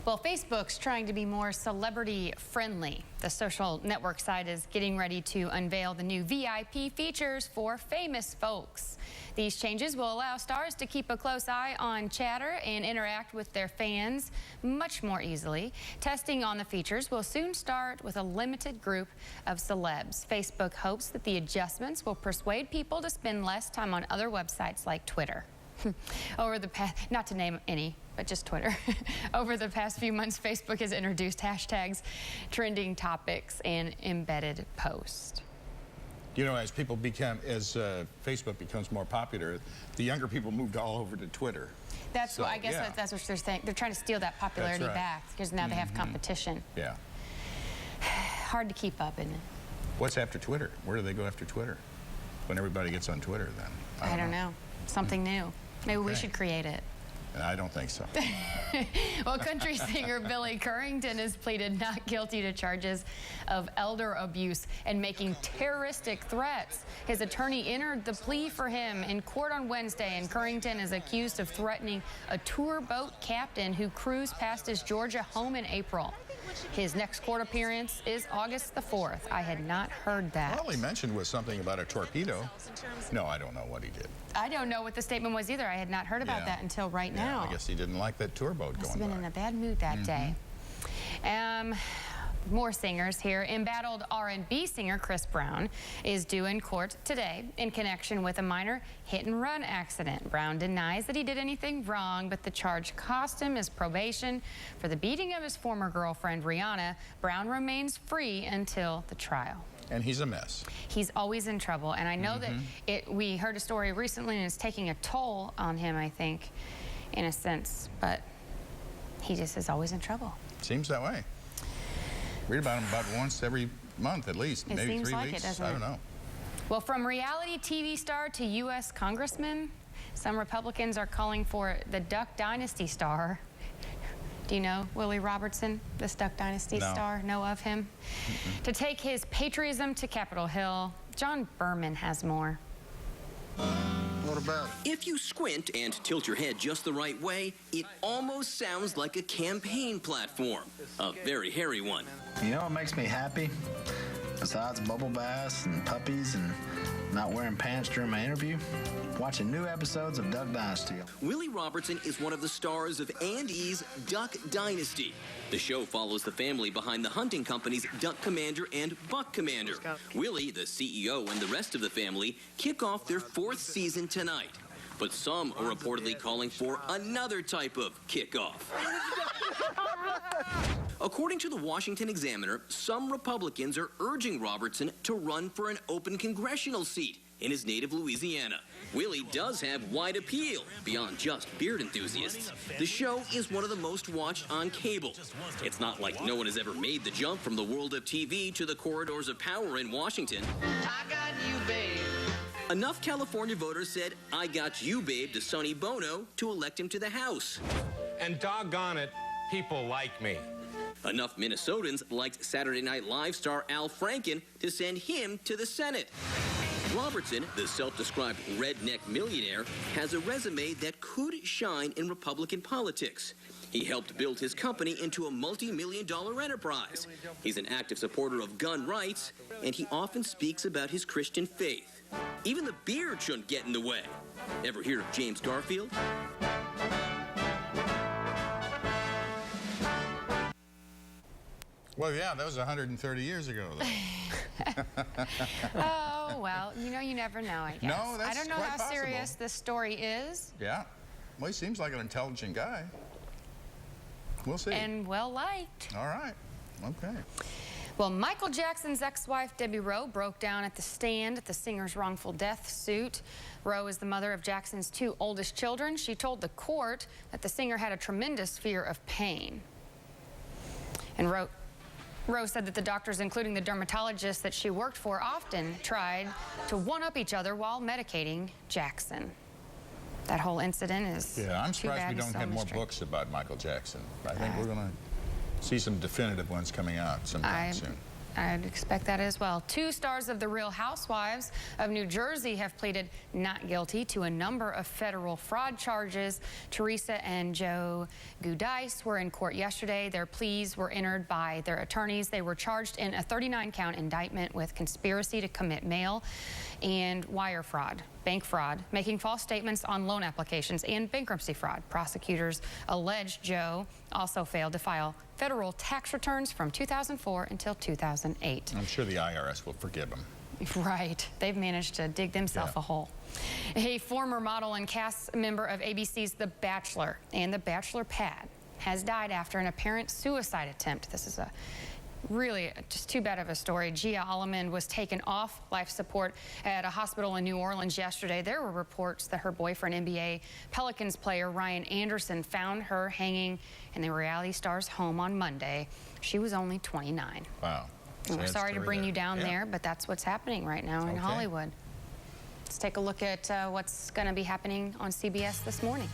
Well, Facebook's trying to be more celebrity-friendly. The social network site is getting ready to unveil the new VIP features for famous folks. These changes will allow stars to keep a close eye on chatter and interact with their fans much more easily. Testing on the features will soon start with a limited group of celebs. Facebook hopes that the adjustments will persuade people to spend less time on other websites like Twitter. Over the past, not to name any, but just Twitter. Over the past few months, Facebook has introduced hashtags, trending topics, and embedded posts. You know, as Facebook becomes more popular, the younger people moved all over to Twitter. That's what I guess that's what they're saying. They're trying to steal that popularity back because now they have competition. Yeah. Hard to keep up, isn't it? What's after Twitter? Where do they go after Twitter? When everybody gets on Twitter, then I don't know. Something new. Maybe we should create it. I don't think so. Well, country singer Billy Currington has pleaded not guilty to charges of elder abuse and making terroristic threats. His attorney entered the plea for him in court on Wednesday, and Currington is accused of threatening a tour boat captain who cruised past his Georgia home in April. His next court appearance is August the 4th. I had not heard that. All he mentioned was something about a torpedo. No, I don't know what he did. I don't know what the statement was either. I had not heard about that until right now. I guess he didn't like that tour boat Must going have been by. in a bad mood that day. More singers here. Embattled R&B singer Chris Brown is due in court today in connection with a minor hit-and-run accident. Brown denies that he did anything wrong, but the charge cost him his probation for the beating of his former girlfriend, Rihanna. Brown remains free until the trial. And he's a mess. He's always in trouble, and I know that we heard a story recently, and it's taking a toll on him, I think, in a sense, but he just is always in trouble. Seems that way. Read about him about once every month at least, maybe 3 weeks. It seems like it, doesn't it? I don't know. Well, from reality TV star to U.S. congressman, some Republicans are calling for the Duck Dynasty star. Do you know Willie Robertson, this Duck Dynasty star? Know of him? To take his patriotism to Capitol Hill. John Berman has more. What about it? If you squint and tilt your head just the right way, it almost sounds like a campaign platform. A very hairy one. You know what makes me happy? Besides bubble baths and puppies and not wearing pants during my interview? Watching new episodes of Duck Dynasty. Willie Robertson is one of the stars of A&E's Duck Dynasty. The show follows the family behind the hunting companies Duck Commander and Buck Commander. Willie, the CEO, and the rest of the family kick off their 4th season tonight. But some are reportedly calling for another type of kickoff. According to the Washington Examiner, some Republicans are urging Robertson to run for an open congressional seat in his native Louisiana. Willie does have wide appeal beyond just beard enthusiasts. The show is one of the most watched on cable. It's not like no one has ever made the jump from the world of TV to the corridors of power in Washington. I got you, babe. Enough California voters said, "I got you, babe," to Sonny Bono to elect him to the House. And doggone it, people like me. Enough Minnesotans liked Saturday Night Live star Al Franken to send him to the Senate. Robertson, the self-described redneck millionaire, has a resume that could shine in Republican politics. He helped build his company into a multi-million-dollar enterprise. He's an active supporter of gun rights, and he often speaks about his Christian faith. Even the beard shouldn't get in the way. Ever hear of James Garfield? Well, yeah, that was 130 years ago, though. Oh, well, you know, you never know, I guess. No, that's I don't know quite how possible. serious this story is. Yeah. Well, he seems like an intelligent guy. We'll see. And well-liked. All right. Okay. Well, Michael Jackson's ex-wife, Debbie Rowe, broke down at the stand at the singer's wrongful death suit. Rowe is the mother of Jackson's 2 oldest children. She told the court that the singer had a tremendous fear of pain. And Rowe said that the doctors, including the dermatologist that she worked for, often tried to one-up each other while medicating Jackson. That whole incident is I'm too surprised bad we don't have more books about Michael Jackson. I think we're going to see some definitive ones coming out sometime soon. I'd expect that as well. 2 stars of The Real Housewives of New Jersey have pleaded not guilty to a number of federal fraud charges. Teresa and Joe Giudice were in court yesterday. Their pleas were entered by their attorneys. They were charged in a 39-count indictment with conspiracy to commit mail and wire fraud, bank fraud, making false statements on loan applications, and bankruptcy fraud. Prosecutors allege Joe also failed to file federal tax returns from 2004 until 2008. I'm sure the IRS will forgive him. Right. They've managed to dig themselves a hole. A former model and cast member of ABC's The Bachelor and The Bachelor Pad has died after an apparent suicide attempt. This is a really just too bad of a story. Gia Alleman was taken off life support at a hospital in New Orleans yesterday. There were reports that her boyfriend, NBA Pelicans player Ryan Anderson, found her hanging in the reality star's home on Monday. She was only 29. Wow. And we're Sad sorry to story bring there. you down there, but that's what's happening right now in Okay. Hollywood. Let's take a look at what's going to be happening on CBS this morning.